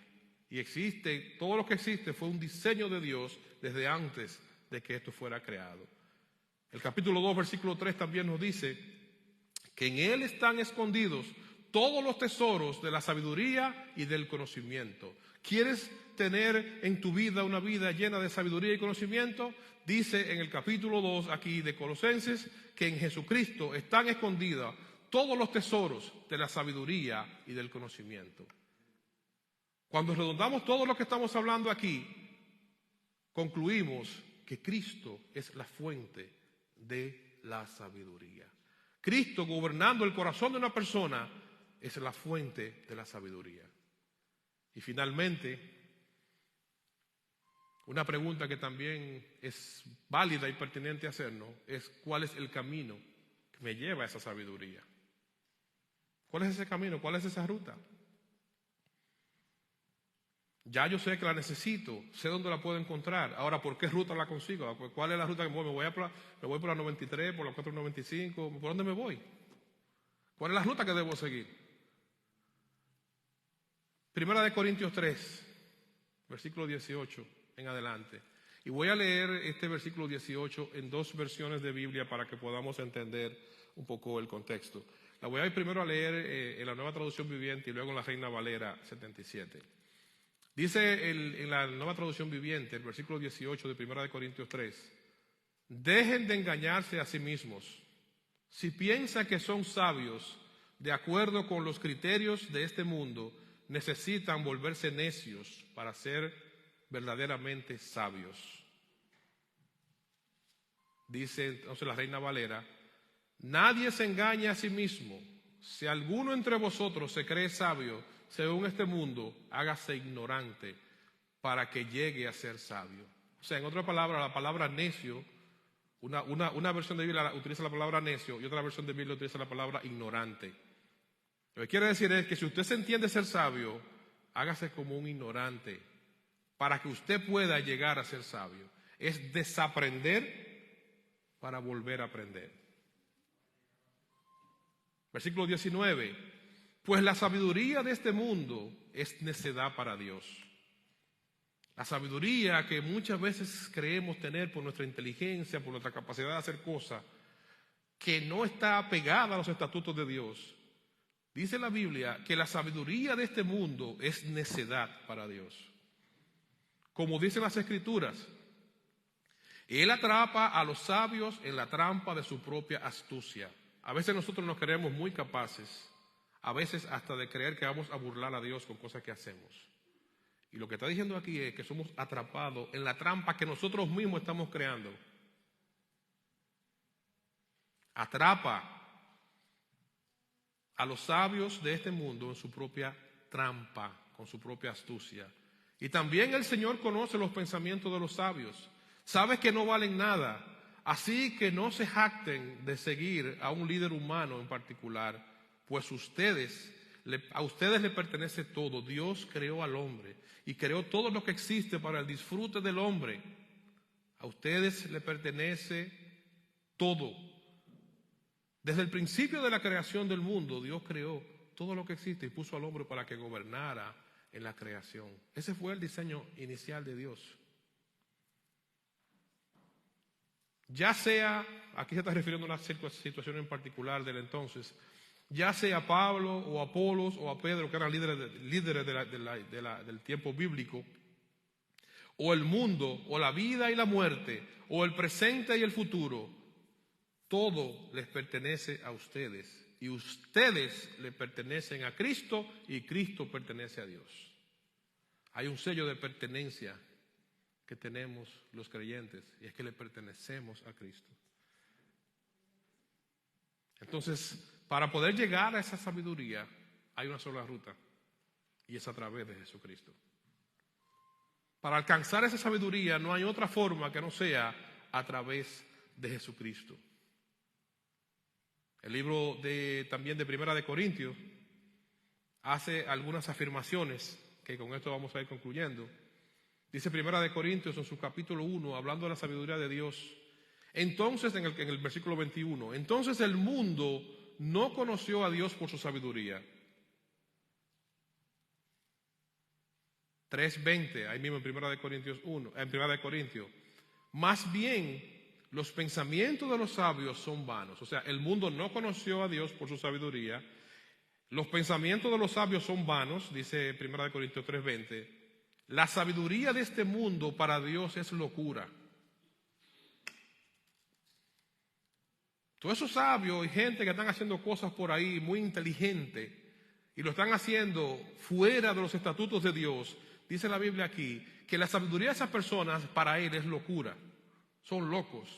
Y existe, todo lo que existe fue un diseño de Dios desde antes de que esto fuera creado. El capítulo 2, versículo 3 también nos dice que en Él están escondidos todos los tesoros de la sabiduría y del conocimiento. ¿Quieres tener en tu vida una vida llena de sabiduría y conocimiento? Dice en el capítulo 2 aquí de Colosenses que en Jesucristo están escondidos todos los tesoros de la sabiduría y del conocimiento. Cuando redondamos todo lo que estamos hablando aquí, concluimos que Cristo es la fuente de la sabiduría. Cristo gobernando el corazón de una persona es la fuente de la sabiduría. Y finalmente, una pregunta que también es válida y pertinente hacernos es ¿cuál es el camino que me lleva a esa sabiduría? ¿Cuál es ese camino? ¿Cuál es esa ruta? Ya yo sé que la necesito, sé dónde la puedo encontrar. Ahora, ¿por qué ruta la consigo? ¿Cuál es la ruta que me voy? Me voy por la 93, por la 495, ¿por dónde me voy? ¿Cuál es la ruta que debo seguir? Primera de Corintios 3, versículo 18 en adelante. Y voy a leer este versículo 18 en dos versiones de Biblia para que podamos entender un poco el contexto. La voy a ir primero a leer en la Nueva Traducción Viviente y luego en la Reina Valera 77. Dice en la Nueva Traducción Viviente, el versículo 18 de 1 Corintios 3, dejen de engañarse a sí mismos. Si piensan que son sabios, de acuerdo con los criterios de este mundo, necesitan volverse necios para ser verdaderamente sabios. Dice entonces la Reina Valera, nadie se engaña a sí mismo. Si alguno entre vosotros se cree sabio, según este mundo, hágase ignorante para que llegue a ser sabio. O sea, en otras palabras, la palabra necio, una versión de Biblia utiliza la palabra necio y otra versión de Biblia utiliza la palabra ignorante. Lo que quiere decir es que si usted se entiende ser sabio, hágase como un ignorante para que usted pueda llegar a ser sabio. Es desaprender para volver a aprender. Versículo 19. Pues la sabiduría de este mundo es necedad para Dios. La sabiduría que muchas veces creemos tener por nuestra inteligencia, por nuestra capacidad de hacer cosas, que no está pegada a los estatutos de Dios. Dice la Biblia que la sabiduría de este mundo es necedad para Dios. Como dicen las Escrituras, Él atrapa a los sabios en la trampa de su propia astucia. A veces nosotros nos creemos muy capaces, a veces hasta de creer que vamos a burlar a Dios con cosas que hacemos. Y lo que está diciendo aquí es que somos atrapados en la trampa que nosotros mismos estamos creando. Atrapa a los sabios de este mundo en su propia trampa, con su propia astucia. Y también el Señor conoce los pensamientos de los sabios. Sabe que no valen nada. Así que no se jacten de seguir a un líder humano en particular, pues a ustedes le pertenece todo. Dios creó al hombre y creó todo lo que existe para el disfrute del hombre. A ustedes le pertenece todo. Desde el principio de la creación del mundo, Dios creó todo lo que existe y puso al hombre para que gobernara en la creación. Ese fue el diseño inicial de Dios. Ya sea, aquí se está refiriendo a una situación en particular del entonces, ya sea Pablo o Apolos o a Pedro, que eran líderes del tiempo bíblico, o el mundo, o la vida y la muerte, o el presente y el futuro, todo les pertenece a ustedes. Y ustedes le pertenecen a Cristo y Cristo pertenece a Dios. Hay un sello de pertenencia que tenemos los creyentes y es que le pertenecemos a Cristo. Entonces, para poder llegar a esa sabiduría hay una sola ruta y es a través de Jesucristo. Para alcanzar esa sabiduría no hay otra forma que no sea a través de Jesucristo. El libro también de 1 Corintios hace algunas afirmaciones que con esto vamos a ir concluyendo. Dice 1 Corintios en su capítulo 1, hablando de la sabiduría de Dios. Entonces, en el versículo 21, entonces el mundo no conoció a Dios por su sabiduría. 3:20, ahí mismo en 1 Corintios 1, en 1 Corintios. Más bien, los pensamientos de los sabios son vanos. O sea, el mundo no conoció a Dios por su sabiduría. Los pensamientos de los sabios son vanos, dice 1 Corintios 3:20. La sabiduría de este mundo para Dios es locura. Todos esos sabios y gente que están haciendo cosas por ahí muy inteligentes y lo están haciendo fuera de los estatutos de Dios, dice la Biblia aquí, que la sabiduría de esas personas para Él es locura. Son locos.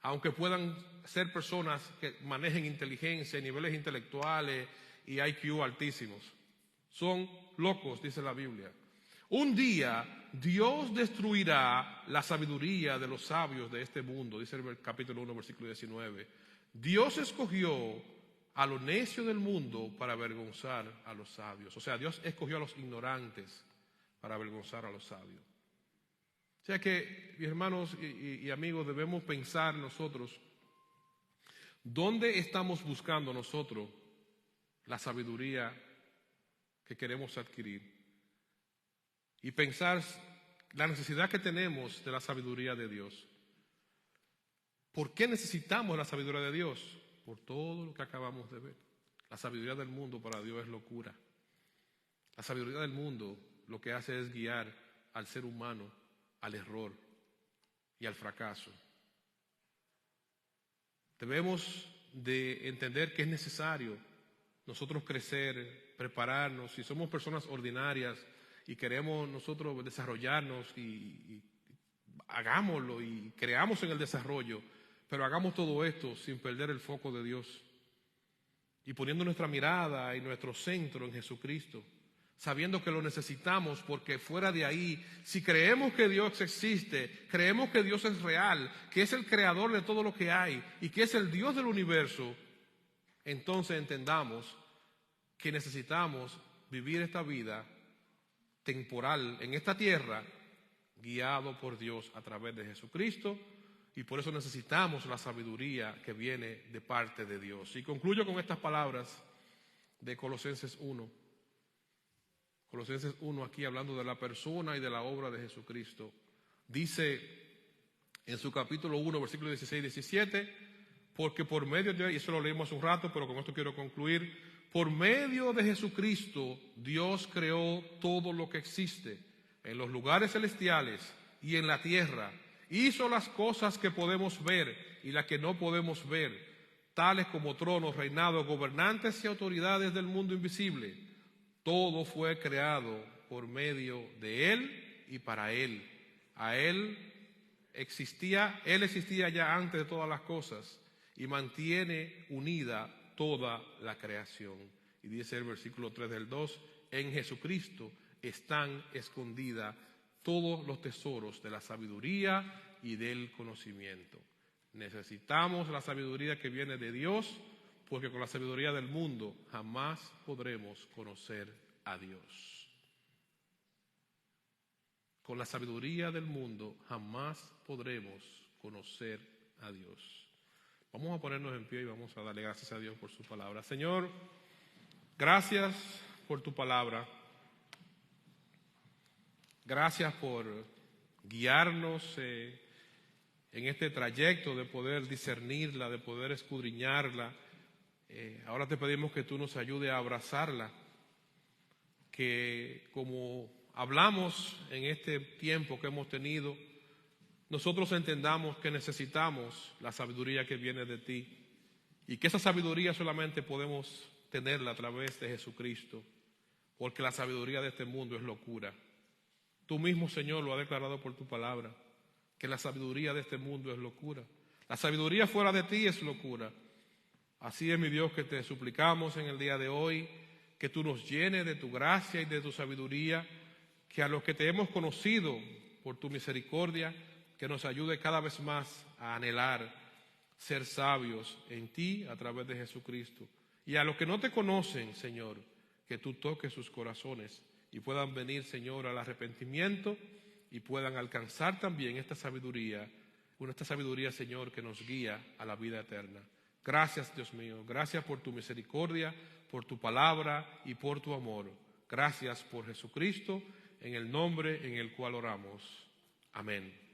Aunque puedan ser personas que manejen inteligencia, niveles intelectuales y IQ altísimos. Son locos, dice la Biblia. Un día Dios destruirá la sabiduría de los sabios de este mundo, dice el capítulo 1, versículo 19. Dios escogió a lo necio del mundo para avergonzar a los sabios. O sea, Dios escogió a los ignorantes para avergonzar a los sabios. O sea que, mis hermanos y amigos, debemos pensar nosotros, ¿dónde estamos buscando nosotros la sabiduría que queremos adquirir? Y pensar la necesidad que tenemos de la sabiduría de Dios. ¿Por qué necesitamos la sabiduría de Dios? Por todo lo que acabamos de ver. La sabiduría del mundo para Dios es locura. La sabiduría del mundo lo que hace es guiar al ser humano al error y al fracaso. Debemos de entender que es necesario nosotros crecer, prepararnos. Si somos personas ordinarias y queremos nosotros desarrollarnos y hagámoslo y creamos en el desarrollo, pero hagamos todo esto sin perder el foco de Dios y poniendo nuestra mirada y nuestro centro en Jesucristo, sabiendo que lo necesitamos, porque fuera de ahí, si creemos que Dios existe, creemos que Dios es real, que es el creador de todo lo que hay y que es el Dios del universo, entonces entendamos que necesitamos vivir esta vida temporal en esta tierra, guiado por Dios a través de Jesucristo, y por eso necesitamos la sabiduría que viene de parte de Dios. Y concluyo con estas palabras de Colosenses 1. Colosenses 1, aquí hablando de la persona y de la obra de Jesucristo. Dice en su capítulo 1, versículos 16 y 17, porque por medio de, y eso lo leímos hace un rato, pero con esto quiero concluir, por medio de Jesucristo Dios creó todo lo que existe en los lugares celestiales y en la tierra. Hizo las cosas que podemos ver y las que no podemos ver, tales como tronos, reinados, gobernantes y autoridades del mundo invisible. Todo fue creado por medio de Él y para Él. Él existía ya antes de todas las cosas y mantiene unida toda la creación. Y dice el versículo 3 del 2, en Jesucristo están escondidas todos los tesoros de la sabiduría y del conocimiento. Necesitamos la sabiduría que viene de Dios, porque con la sabiduría del mundo jamás podremos conocer a Dios. Con la sabiduría del mundo jamás podremos conocer a Dios. Vamos a ponernos en pie y vamos a darle gracias a Dios por su palabra. Señor, gracias por tu palabra. Gracias por guiarnos en este trayecto de poder discernirla, de poder escudriñarla. Ahora te pedimos que tú nos ayudes a abrazarla, que como hablamos en este tiempo que hemos tenido, nosotros entendamos que necesitamos la sabiduría que viene de ti y que esa sabiduría solamente podemos tenerla a través de Jesucristo, porque la sabiduría de este mundo es locura. Tú mismo, Señor, lo has declarado por tu palabra, que la sabiduría de este mundo es locura. La sabiduría fuera de ti es locura. Así es, mi Dios, que te suplicamos en el día de hoy, que tú nos llenes de tu gracia y de tu sabiduría, que a los que te hemos conocido por tu misericordia, que nos ayude cada vez más a anhelar ser sabios en ti a través de Jesucristo. Y a los que no te conocen, Señor, que tú toques sus corazones y puedan venir, Señor, al arrepentimiento y puedan alcanzar también esta sabiduría, Señor, que nos guía a la vida eterna. Gracias, Dios mío, gracias por tu misericordia, por tu palabra y por tu amor. Gracias por Jesucristo, en el nombre en el cual oramos. Amén.